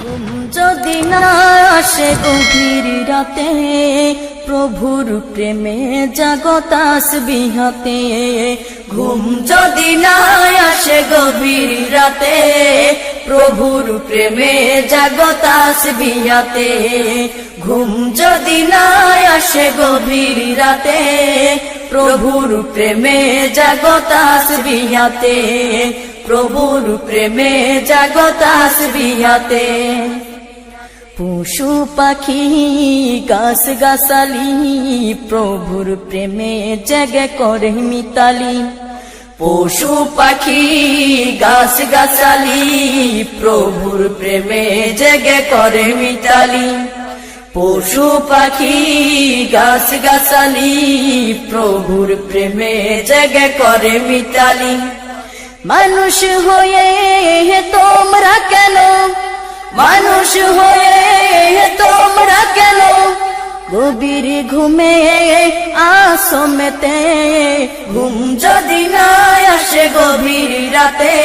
ঘুম যদি না আসে গভীর রাতে, প্রভুর প্রেমে জাগো তাসবিহাতে। ঘুম যদি না আসে গভীর রাতে, প্রভুর প্রেমে জাগো তাসবিহাতে। ঘুম যদি না আসে গভীর রাতে, প্রভুর প্রেমে জাগো তাসবিহাতে। প্রভুর প্রেমে জাগো তাসবিহাতে। পশু পাখি গাছ গাছালি, প্রভুর প্রেমে জেগে করে মিতালি। পশু পাখি গাছ গাছালি, প্রভুর প্রেমে জেগে করে মিতালি। পশু পাখি গাছ গাছালি, প্রভুর প্রেমে জেগে করে মিতালি। মানুষ হয়ে তোমরা কেন, মানুষ হয়ে তোমরা কেন গভীর ঘুমে আসো মেতে। ঘুম যদি না আসে গভীর রাতে,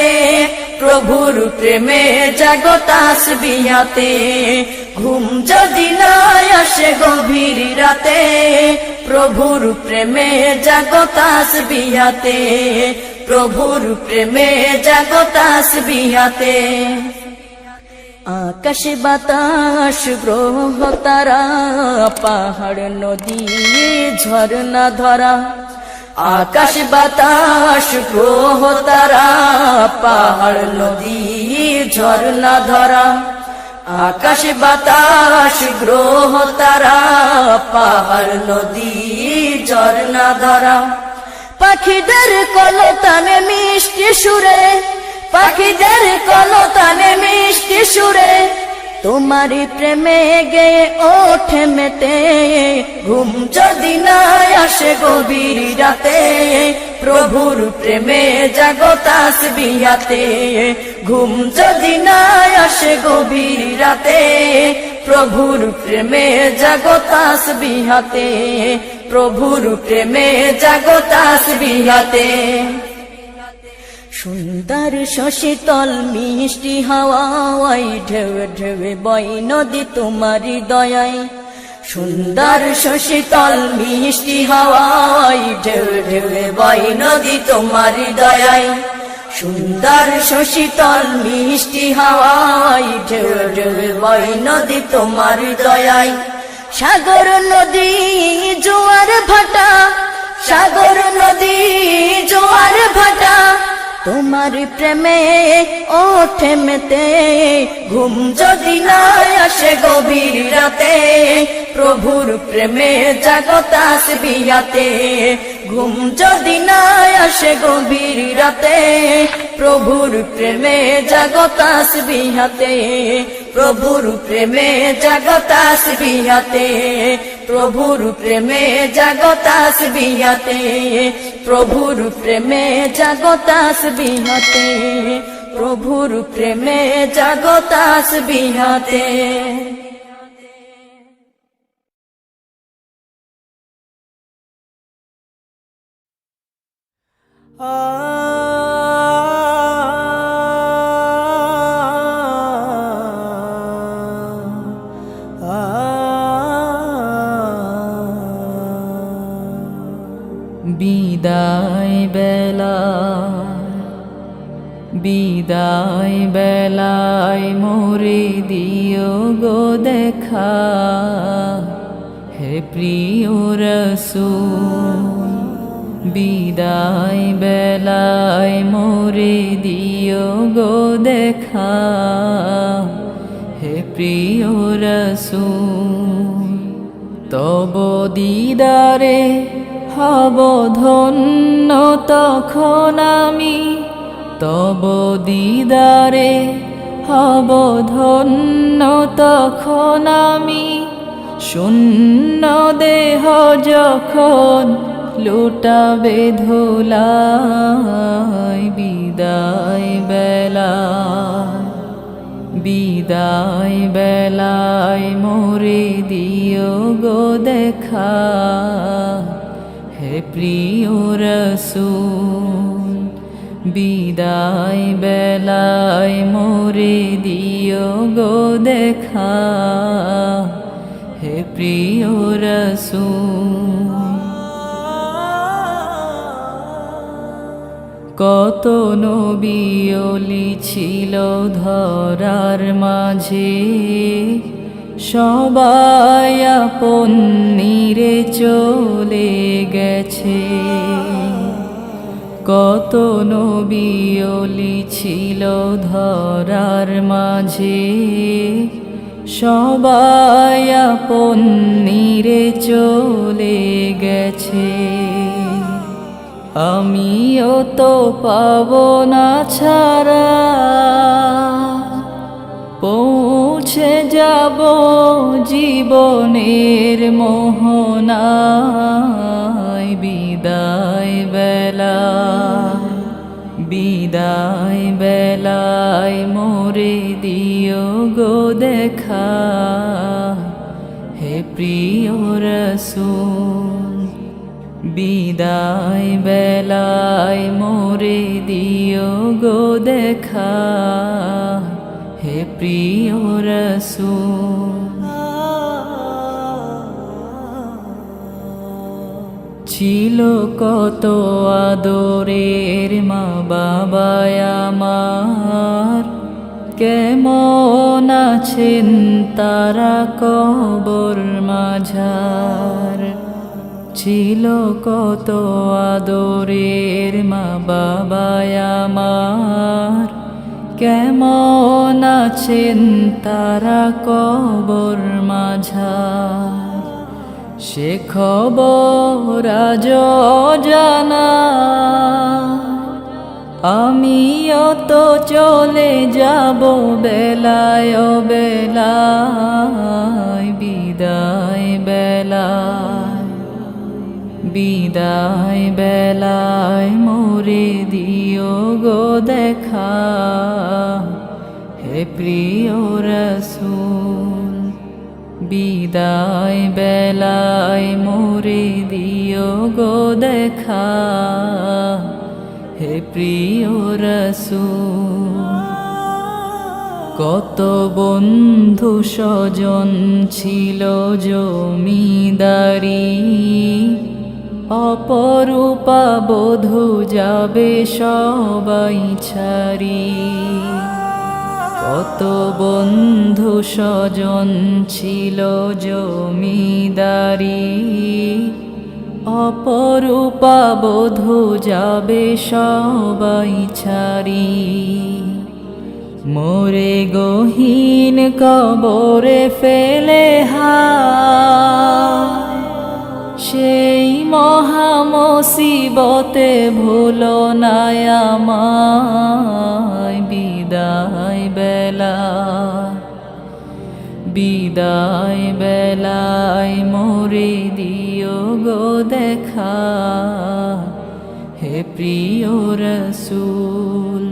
প্রভুর প্রেমে জাগো তাসবিহাতে। ঘুম যদি না আসে গভীর রাতে, প্রভুর প্রেমে জাগো তাসবিহাতে। প্রভুর প্রেমে জাগো তাসবিহাতে। আকাশ বাতাস গ্রহ তারা, পাহাড় নদী ঝরনা ধরা। আকাশ বাতাস গ্রহ তারা, পাহাড় নদী ঝরনা ধরা। আকাশ বাতাস গ্রহ তারা, পাহাড় নদী ঝরনা ধরা। পাখিদের কলতানে মিষ্টি সুরে, পাখিদের কলতানে মিষ্টি সুরে, তোমারি প্রেমে গেয়ে ওঠে মেতে। ঘুম যদি না আসে গভীর রাতে, প্রভুর প্রেমে জাগো তাসবিহাতে। ঘুম যদি না আসে গভীর রাতে, প্রভুর প্রেমে জাগো তাসবিহাতে। প্রভুর প্রেমে জাগো তাসবিহাতে। সুন্দর শশীতল মিষ্টি হাওয়ায়, ঢেউ ঢেউ বয় নদী তোমারি দয়ায়। সুন্দর শশীতল মিষ্টি হাওয়ায়, ঢেউ ঢেউ বয় নদী তোমারি দয়ায়। সুন্দর শশীতল মিষ্টি হাওয়ায়, ঢেউ ঢেউ বয় নদী তোমারি দয়ায়। সাগর নদী জোয়ার ভাটা, সাগর নদী জোয়ার ভাটা, তোমার প্রেমে ওঠে মেতে। ঘুম যদি না আসে গভীর রাতে, প্রভুর প্রেমে জাগো তাসবিহাতে। ঘুম যদি না আসে গভীর রাতে, প্রভুর প্রেমে জাগো তাসবিহাতে। প্রভুর প্রেমে জাগো তাসবিহাতে। প্রভুর প্রেমে জাগো তাসবিহাতে। প্রভুর প্রেমে জাগো তাসবিহাতে। প্রভুর প্রেমে জাগো তাসবিহাতে। বিদায় বেলা, বিদায় বেলায় মোরে দিও গো দেখা। হে প্রিয় রাসূল, বিদায় বেলায় মোরে দিও গো দেখা। হে প্রিয় রাসূল, তব দিদারে হব ধন্য তখন আমি। তব দিদারে হব ধন্য তখন আমি। শূন্য দেহ যখন লুটাবে ধুলায়। বিদায় বেলায়, বিদায় বেলায় মোরে দিও গো দেখা। হে প্রিয় রাসূল, বিদায় বেলায় মোরে দিও গো দেখা, হে প্রিয় রাসূল। কত নবী ওলি ছিল ধরার মাঝে, সবাই আপন নিরে চলে গেছে। কত নবী ওলি ছিল ধরার মাঝে, সবাই আপন নিরে চলে গেছে। আমিও তো পাবো না ছাড়া, পৌঁছে যাব জীবনের মোহনায়। বিদায় বেলায়, বিদায় বেলায় মোরে দিও গো দেখা, হে প্রিয় রাসূল। বিদায় বেলায় মোরে দিও গো দেখা, হে প্রিয় রাসূল। ছিল কত আদরের মা বাবায় আমার, কেমন আছেন তারা কবর মাঝার। ছিল কত আদরের মা বাবায় আমার, কেমন আছেন তারা কবর মাঝার। সে খবর আজ অজানা, আমিও তো চলে যাব বেলায় বেলায়। বিদায় বেলায়, বিদায় বেলায় মোরে দিও গো দেখা, হে প্রিয় রাসূল। বিদায় বেলায় মোরে দিও গো দেখা, হে প্রিয় রাসূল। কত বন্ধু স্বজন ছিল জমিদারি, অপরূপা বধূ যাবে সবাই ছাড়ি। কত বন্ধু স্বজন ছিল জমিদারি, অপরূপা বধূ যাবে সবাই ছাড়ি। মোরে গহীন কবরে ফেলে হায়, সেই মহা মুসিবতে ভুলো না আমায়। বিদায় বেলায়, বিদায় বেলায় মোরে দিও গো দেখা, হে প্রিয় রাসূল।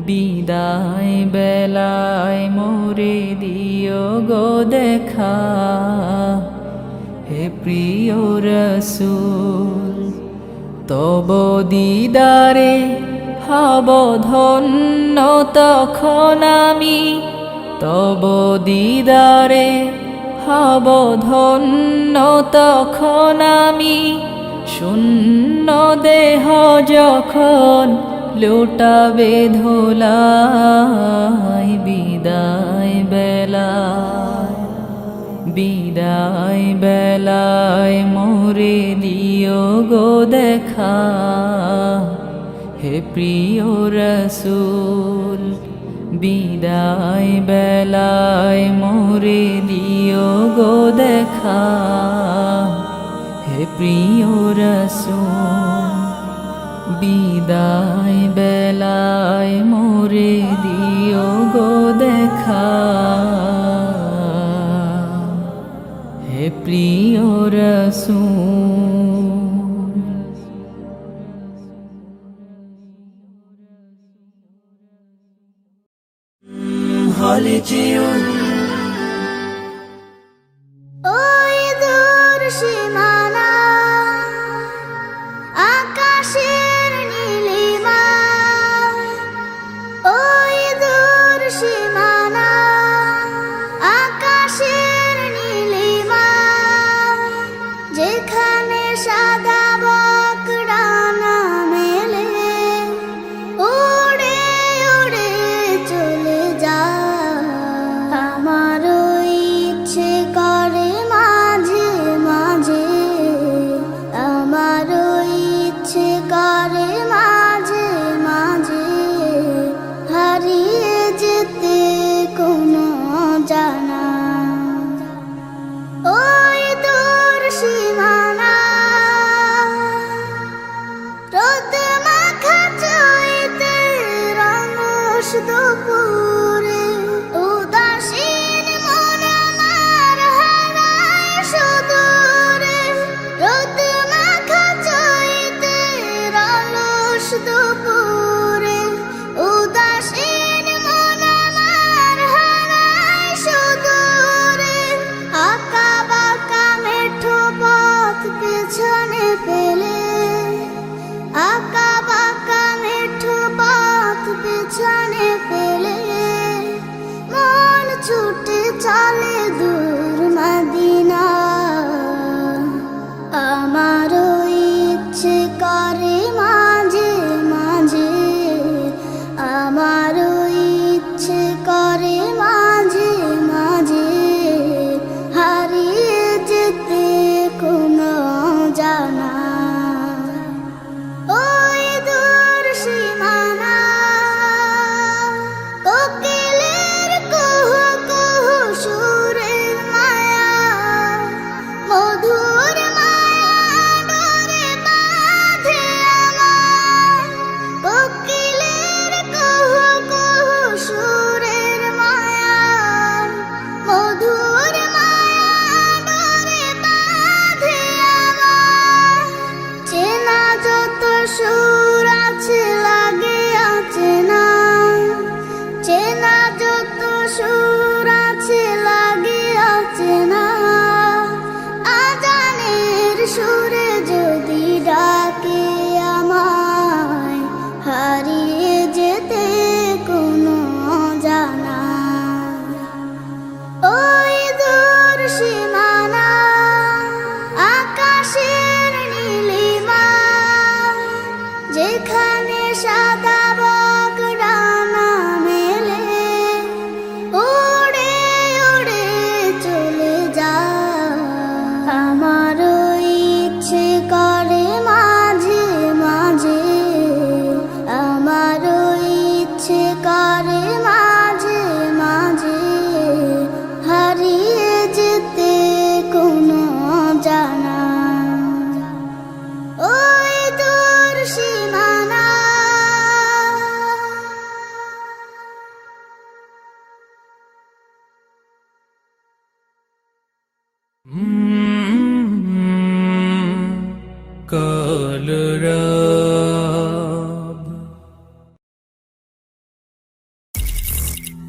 বিদায় বেলায় মোরে দিও গো দেখা, হে প্রিয় রাসূল। তব দিদারে হব ধন্য তখন আমি, তব দিদারে হব ধন্য তখন আমি। শূন্য দেহ যখন লুটাবে ধুলাই। বিদায় বেলায়, বিদায় বেলায় মোরে দিও গো দেখা, হে প্রিয় রাসূল। বিদায় বেলায় মোরে দিও গো দেখা, হে প্রিয় রাসূল। বিদায় বেলায় মোরে দিও গো দেখা, হে প্রিয় রাসূল। ওই দূর সীমানা আকাশের নীলিমা, করে মাঝে মাঝে হারিয়ে যেতে কোনো জানা ওই দূর সীমানা কোকিলের কুহু কুহু সুরের মায়া মধুর মায়া ডোরে বাঁধে আমায় কোকিলের কুহু কুহু সুরের মায়া মধুর মায়া ডোরে বাঁধে আমায় চেনা যত সুর আছে লাগে অচেনা চেনা যত সুর আছে লাগে অচেনা আজানের সুরে যদি ডাকে আমায় হারিয়ে যেতে কোনো জানা ওই দূর সীমানা আকাশের নীলিমা যেখানে সাদা বক ডানা মেলে উড়ে উড়ে চলে যায় আমার ইচ্ছে করে মাঝে মাঝে আমার ইচ্ছে করে মাঝে মাঝে হারিয়ে যেতে কোনো জানা ওই দূর সীমানা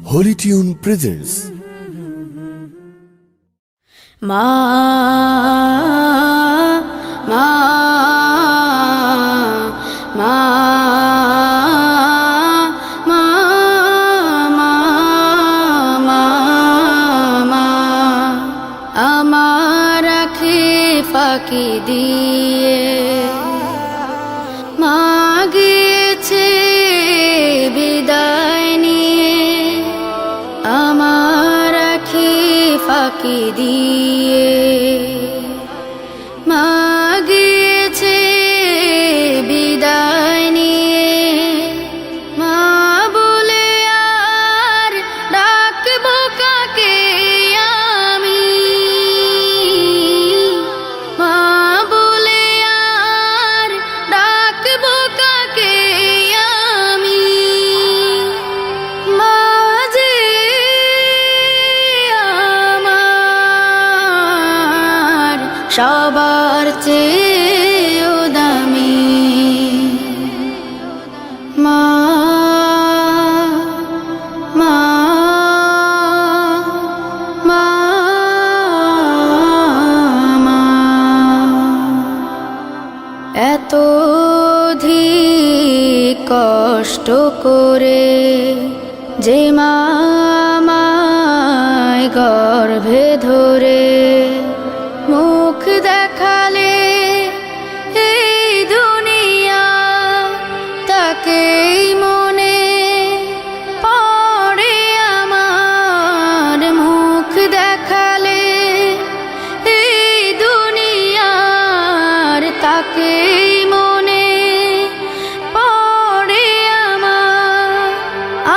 Holy Tune presents মা মা মা মা মা মা আমার আখি ফাঁকি দিয়ে মা গিয়েছে বিদায় নিয়ে আমার আখি ফাঁকি দিয়ে মা গিয়েছে বিদায় নিয়ে মা বলে আর ডাকবো কাকে আমি মা বলে আর ডাকবো কাকে আমি মা যে আমার সবার চেয়েও দামি মা মা মা মা এত অধিক কষ্ট করে যে মা আমায় গর্ভে ধরে মুখ দেখালে এই দুনিয়া তাকেই মনে পড়ে আমার মুখ দেখালে এই দুনিয়ার তাকেই মনে পড়ে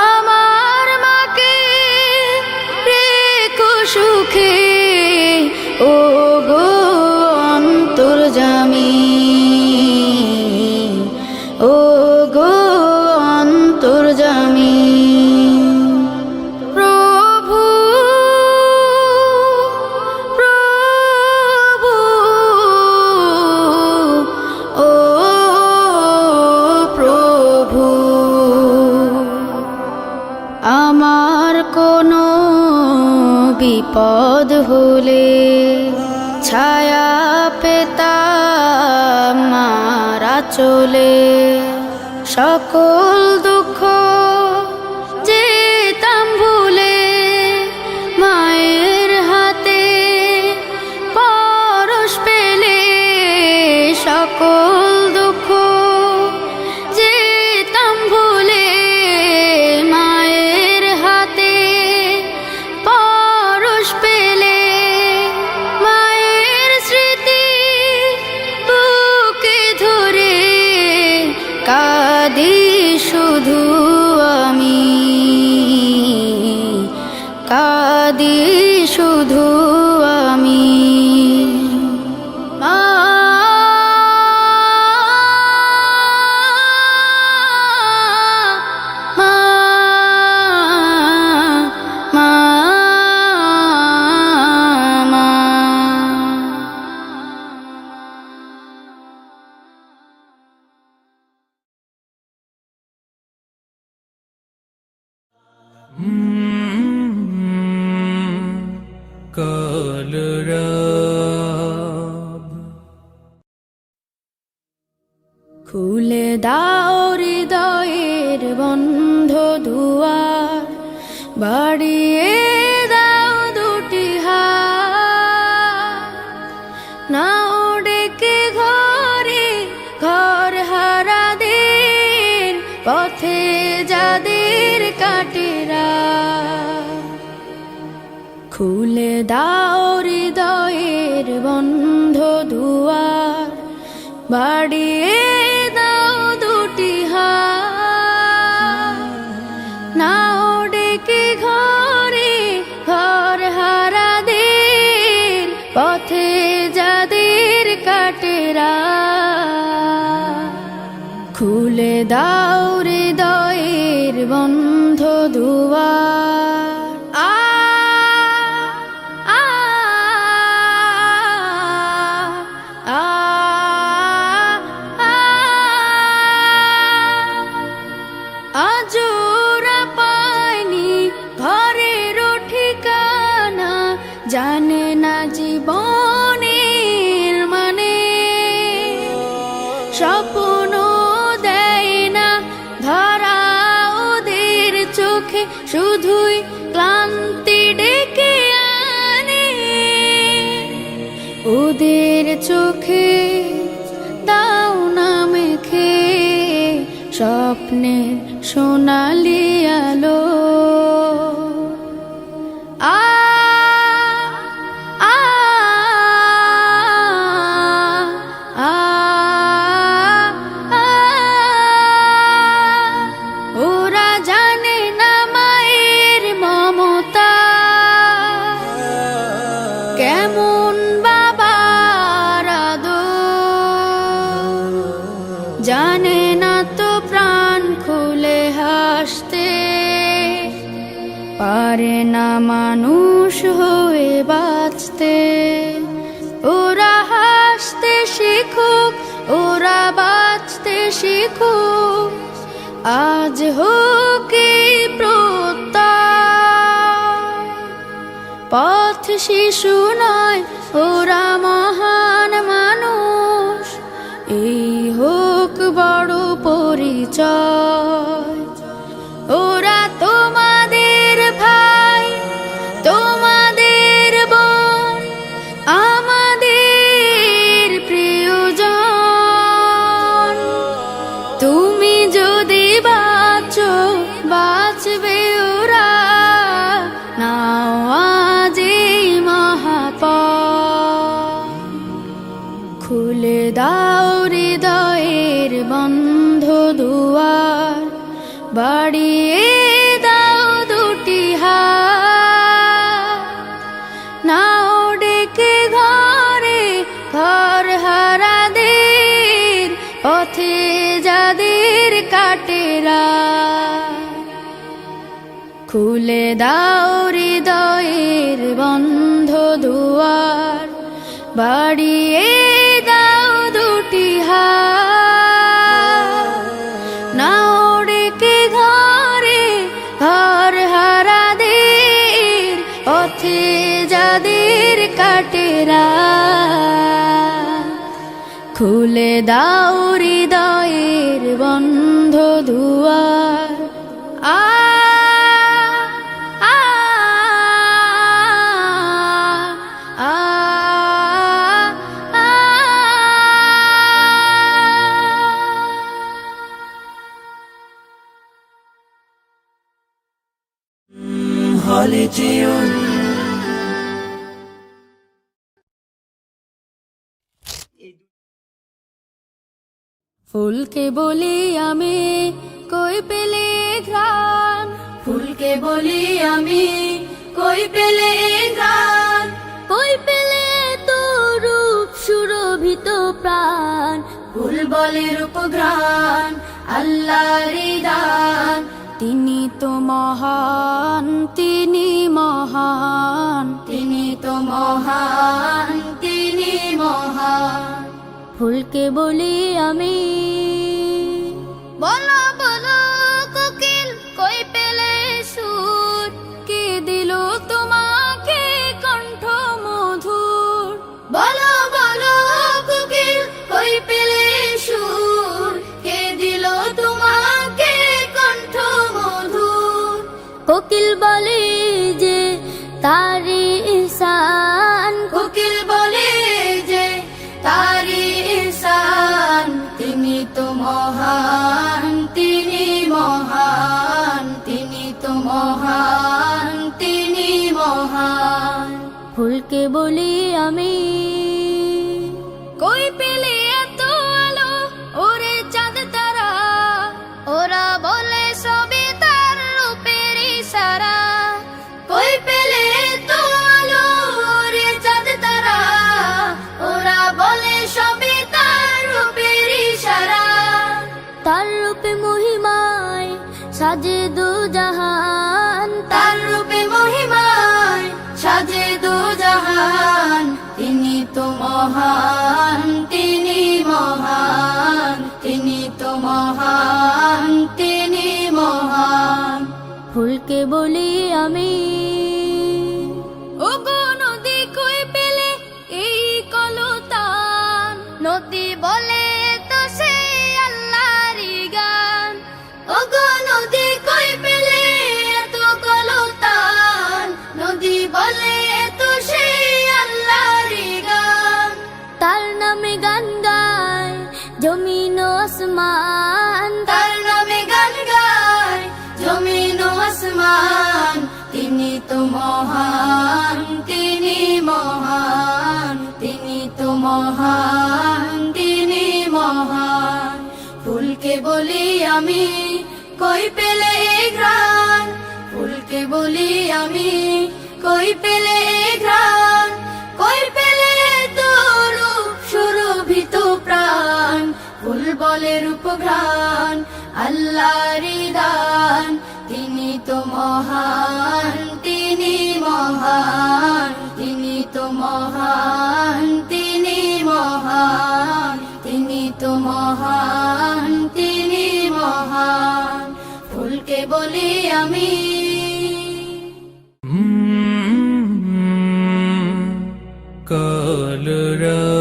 আমার মাকে রেখো সুখে ও গো অন্তর্যামী ও গো অন্তর্যামী প্রভু প্রভু ও প্রভু আমার কোনো বিপদ হলে ছায়া পেতাম মার আঁচলে সকল দুঃখ যেতাম ভুলে মায়ের হাতে পরশ পেলে সকল দুঃখ যেতাম ভুলে মায়ের হাতে কাঁদি শুধু আমি মা মা মা মা কলরব খুলে দাও হৃদয়ের বন্ধ দুয়ার বাড়িয়ে দাও দুটি হাত নাও ডেকে ঘরে ঘর হারা দিন পথে যাদের কাটেরা খুলে দাও হৃদয়ের বন্ধ দুয়ার বাড়িয়ে দাও দুটি হাত নাও ডেকে ঘরে ঘর হারা দিন পথে যাদের কাটেরা খুলে দাও হৃদয়ের বন্ধ দুয়ার আজোরা পায়নি ঘরের ঠিকানা জানে না জীবনের মানে স্বপ্ন দেয় না ধরা ওদের চোখে শুধুই ক্লান্তি ডেকে আনে ওদের চোখে দাও না মেখে স্বপ্নের সোনালি আলো আ আ আ ওরা জানে না মায়ের মমতা কেমন বাবার আদর জানে না তো প্রাণ খুলে হাসতে পারে না মানুষ হয়ে বাঁচতে ওরা হাসতে শিখুক ওরা বাঁচতে শিখুক আজ হোক এই প্রত্যয় পথ শিশু নয় ওরা মহান মানুষ এই হোক বড় পরিচয় ওরা তোমাদের ভাই তোমাদের বোন আমাদের প্রিয়জন তুমি যদি বাঁচো বাঁচবে ওরা নাও আজ এই মহাপথ খুলে দাও হৃদয়ের বন্ধ দুয়ার বাড়িয়ে দাও দুটি হাত নাও ডেকে ঘরে ঘর হারা দিন পথে যাদের কাটেরা খুলে দাও হৃদয়ের বন্ধ দুয়ার বাড়িয়ে দাও দুটি হাত নাও ডেকে ঘরে ঘর হারা দিন পথে যাদের কাটেরা খুলে দাও হৃদয়ের বন্ধ দুয়ার আ আ আ আ হলিটিউন ফুলকে বলি আমি কই পেলে ঘ্রাণ ফুলকে বলি আমি কই পেলে এ গান, কই পেলে তো রূপ সুরভিত প্রাণ, ফুল বলে রূপঘ্রাণ আল্লাহর দান। তিনি তো মহান, তিনি মহান, তিনি তো মহান, তিনি মহান। ফুলকে বলি আমি, বলো বলো কোকিল কই পেলে সুর, কে দিল তোমাকে কণ্ঠ মধুর। বলো বলো কোকিল কই পেলে সুর, কে দিল তোমাকে কণ্ঠ মধুর। কোকিল বলে যে তারি ইহসান, কোকিল বলে যে তারি ইহসান। তিনি তো মহান, তিনি মহান, তিনি তো মহান, তিনি মহান। ফুলকে বলি আমি, কই পেলে এত আলো ওরে চাঁদ তারা, ওরা বলে সবই তার রূপের ইশারা। কই পেলে এত আলো ওরে চাঁদ তারা, ওরা বলে সবই তার রূপের ইশারা। তার রূপে মহিমায় সাজে দু জাহান, তার রূপে মহিমায় সাজে দু জাহান। তিনি তো মহান, তিনি মহান, তিনি তো মহান, তিনি মহান। ফুলকে বলি আমি, ওগো নদী কই পেলে এই কলতান, নদী বলে তো সেই আল্লাহরই গান। ওগো নদী কই পেলে এত কলতান, নদী বলে তো সেই আল্লাহরই গান। তার নামে গান গায় জমিন ও আসমান, তার নামে গান গায় জমিন ও আসমান। তিনি তো মহান, তিনি মহান, তিনি তো মহান, তিনি মহান। ফুলকে বলি আমি, কই পেলে এ ঘ্রাণ, ফুলকে বলি আমি, কই পেলে এ ঘ্রাণ, কই পেলে তো রূপ সুরভিত প্রাণ, ফুল বলে রূপঘ্রাণ আল্লাহর দান। তিনি তো মহান, তিনি মহান, তিনি তো মহান, তিনি মহান, তিনি তো মহান, তিনি মহান। ফুলকে বলি আমি, কলরব।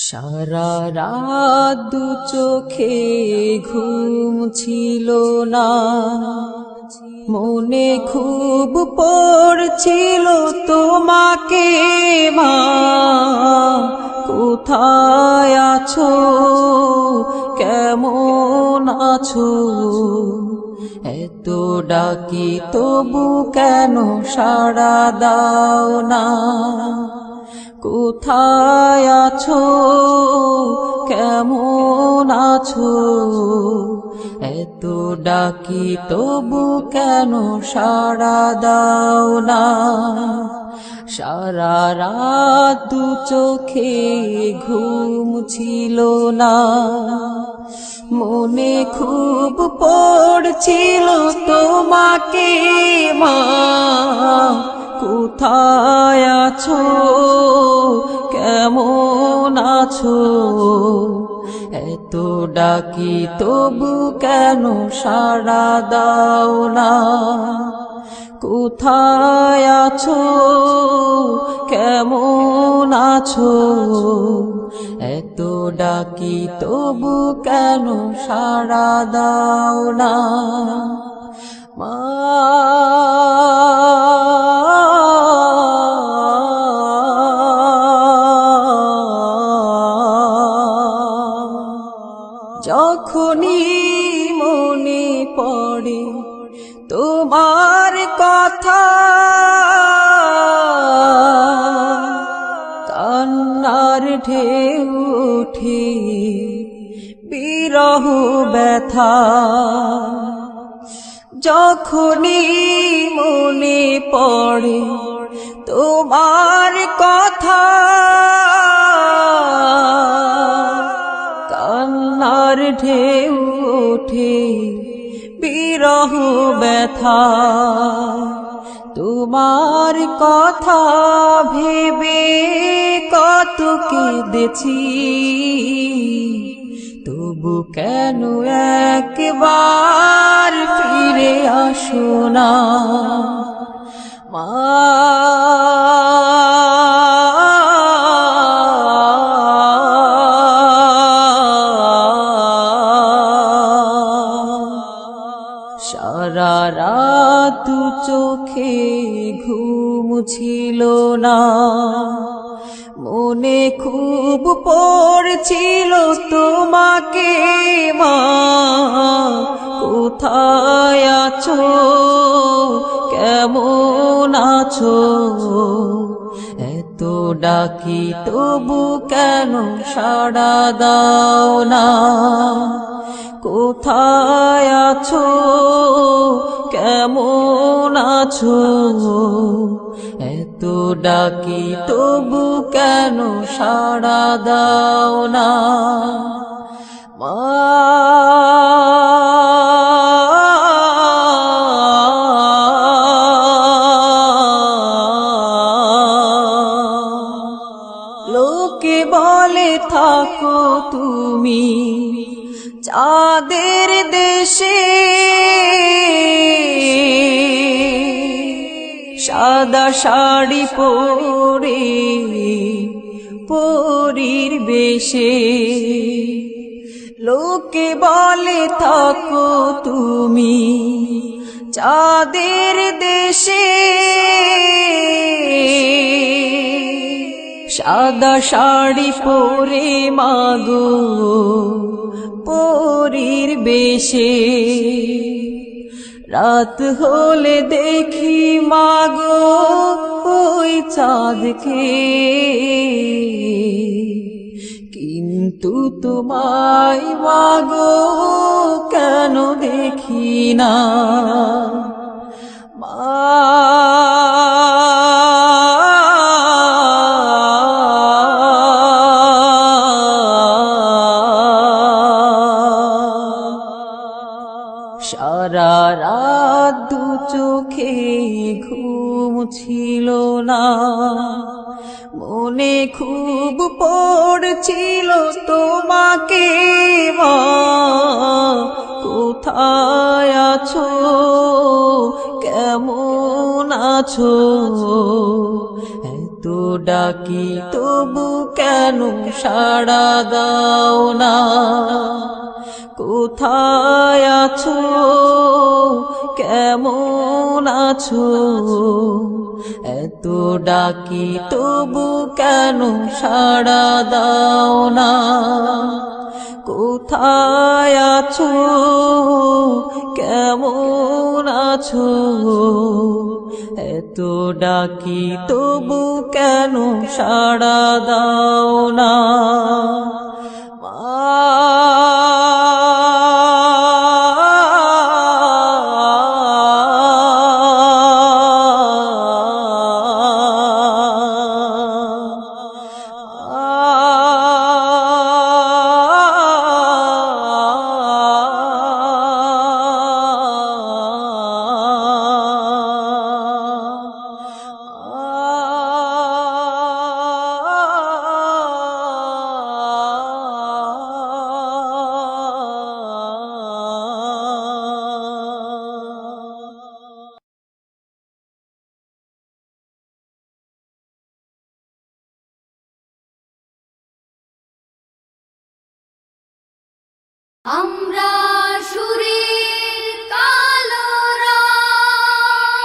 সারা রাত দু চোখে ঘুম ছিল না, মনে খুব পড়ছিল তোমাকে মা। কোথায় আছো, কেমন আছো, এত ডাকি তবু কেন সাড়া দাও না। কোথায় আছো, কেমন আছো, এত ডাকি তবু কেন সাড়া দাও না। সারা রাত দু চোখে ঘুম ছিল না, মনে খুব পড়ছিল তোমাকে মা। কোথায় আছো, কেমন আছো, এত ডাকি তবু কেন সাড়া দাও না। কোথায় আছো, কেমন আছো, এত ডাকি তবু কেন সাড়া দাও না মা। যখনই মনে পড়ে তোমার কথা, কান্নার ঢেউ ওঠে বিরহ ব্যথা। যখনই মনে পড়ে তোমার কথা, কান্নার ঢেউ ওঠে বিরহ ব্যথা। তোমার কথা ভেবে কত কেঁদেছি, তবু কেন একবার ফিরে আসো না মা। সারা রাত চোখে ঘুম ছিল না, মনে খুব পড়ছিল তোমাকে মা। কোথায় আছো, কেমন আছো, এত ডাকি তবু কেন সাড়া দাও না। কোথায় আছো, কেমন আছো, এত ডাকি তবু কেন সাড়া দাও না মা। লোকে বলে থাকো তুমি চাঁদের দেশে, সাদা শাড়ি পরে পরীর বেশে। লোকে বলে থাকো তুমি চাঁদের দেশে, সাদা শাড়ি পরে মাগো পরীর বেশে। রাত হলে দেখি মাগো ওই চাঁদকে, কিন্তু তোমায় মাগো কেন দেখি না মা। সারা রাত দু চোখে ঘুম ছিল না, মনে খুব পড়ছিল তোমাকে মা। কোথায় আছো, কেমন আছো, এত ডাকি তবু কেন সাড়া দাও না। কোথায় আছো, কেমন আছো, এত ডাকি তবু কেন সাড়া দাও না। কোথায় আছো, কেমন আছো, এত ডাকি তবু কেন সাড়া দাও না মা। আমরা সুরের কালো রং,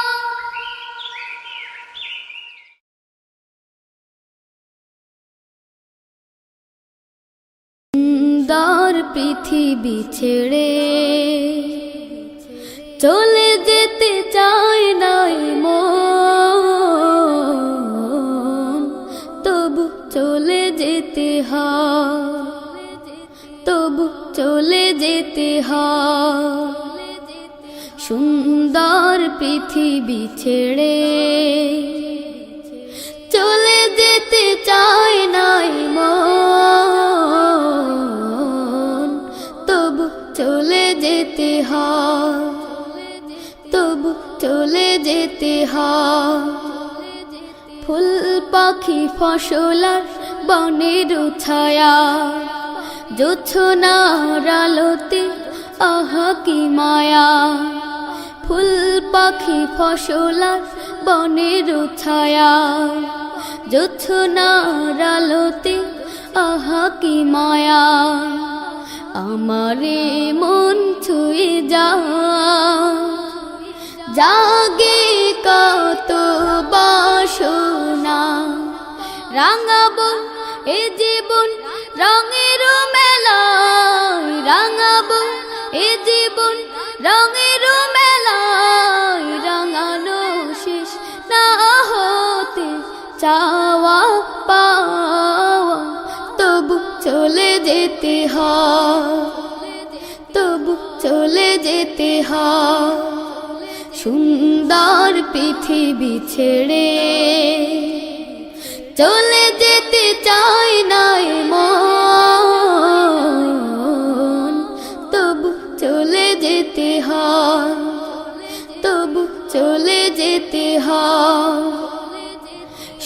সুন্দর পৃথিবী ছেড়ে চলে যেতে চায় নাই মন, তবু চলে যেতে হয়, তবু চলে যেতে হয়। সুন্দর পৃথিবী ছেড়ে চলে যেতে চায় নাই মন, তবু চলে যেতে হয়, তবু চলে যেতে হয়। ফুল পাখি ফসলার বনের ছায়া, জোছনার আলোতে আহা কি মায়া। ফুল পাখি ফসলার বনের ছায়া, জোছনার আলোতে আহা কি মায়া। আমারে মন ছুঁয়ে জাগে কত বাসনা, রাঙাবো এ জীবন রঙের মেলায়, রাঙাবো এ জীবন রঙের মেলায়। রাঙানো শেষ না হতে চাওয়া পাওয়া, তবু চলে যেতে হয়, তবু চলে যেতে হয়। সুন্দর পৃথিবী ছেড়ে চলে যেতে চায় নাই মন, তবু চলে যেতে হয়, তবু চলে যেতে হয়।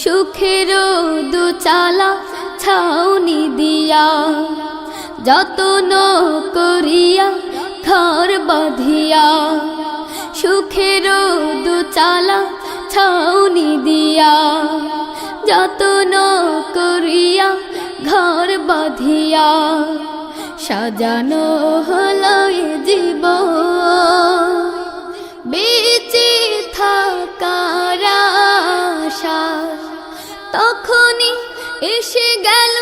সুখের দোচালা ছাউনি দিয়া, যত্ন করিয়া ঘর বাঁধিয়া। সুখের দোচালা ছাউনি দিয়া, যত্ন করিয়া ঘর বাঁধিয়া। সাজানো হলো এ জীবন বেঁচে থাকার আশায়, তখনই এসে গেল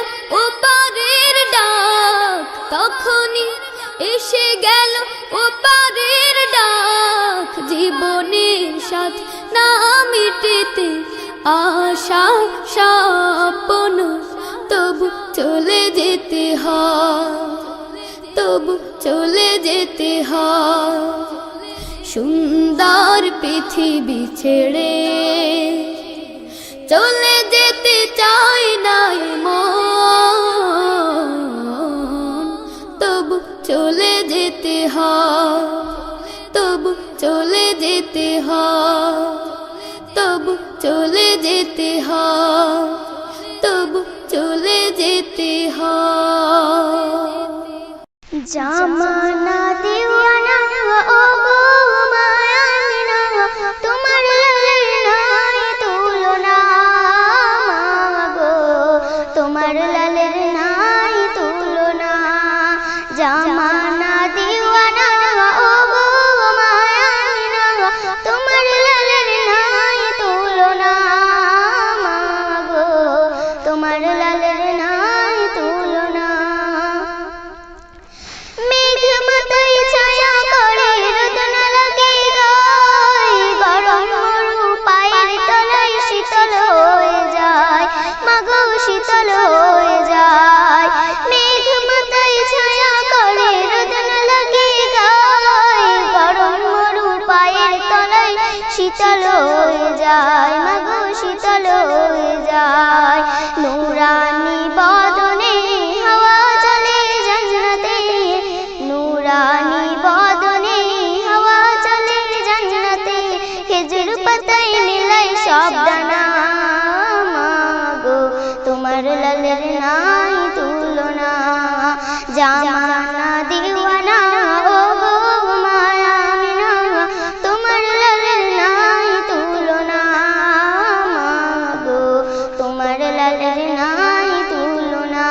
ওপারের ডাক, তখনই এসে গেল ওপারের ডাক। জীবনের সাথ না মিটেতে আশা স্বপ্ন, তবু চলে যেতে হয়, তবু চলে যেতে হয়। সুন্দর পৃথিবী ছেড়ে চলে যেতে চায় নাই মন, তবু চলে যেতে হয়, তবু চলে যেতে হয়, তবু চলে যেতে হয়, তবু চলে যেতে হয়। জামানা দিওয়ানা ও গো মায়ানা, তোমার লালের নাই তুলনা গো, তোমার লালের নাই তুলনা। জামানা দিওয়ানা ও গো মায়ানা, তোমার লালের নাই তুলনা গো, তোমার লালের নাই তুলনা। মেঘ মাথায় ছায়া করে রোদন লাগে গায়, গরম মরু পায়ের তলায় শীতল হয়ে যায়, মাগো শীতল হয়ে যায়। মেঘ মাথায় ছায়া করে রোদন লাগে গায়, গরম মরু পায়ের তলায় শীতল হয়ে যায়, মাগো শীতল হয়ে যায়। নুরানি বদনে হাওয়া চলে জান্নাতে, নুরানি বদনে হাওয়া চলে জান্নাতে। খেজুর পাতায় মিলাই সব দানা মাগো, তোমার লালের নাই তুলনা। জামানা দিওয়ানা ও গো মায়ামিনা, তোমার লালের নাই তুলনা মাগো, তোমার লালের নাই তুলনা।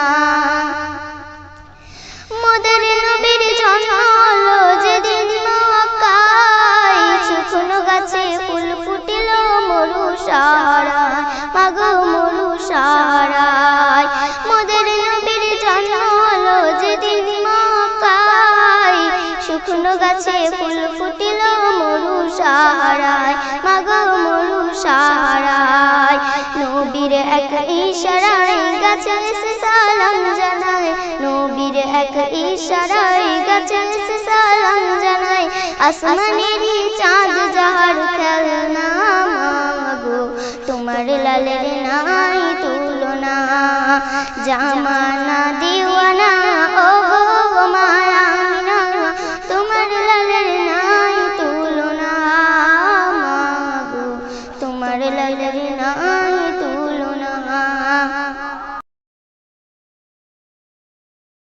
মোদের নবীর জন্ম হলো যেদিন মক্কায়, শুকনো গাছে ফুল ফুটিল মরু সারায়, মাগো মরু সারায়। মোদের নবীর জন্ম হলো যেদিন মক্কায়, শুকনো গাছে ফুল ফুটিল মরু সারায়, মাগো মরু সারায়। নবীর এক ইশারায় গাছে এসে সালাম জানায়, নবীর এক ইশারায় গাছে এসে সালাম জানায়। আসমানেরই চাঁদ যাহার খেলনা মাগো তোমার লালের নাই তুলনা জামানা দিওয়ানা ও গো মায়ামিনা তোমার লালের নাই তুলনা মাগো তোমার লালের নাই তুলনা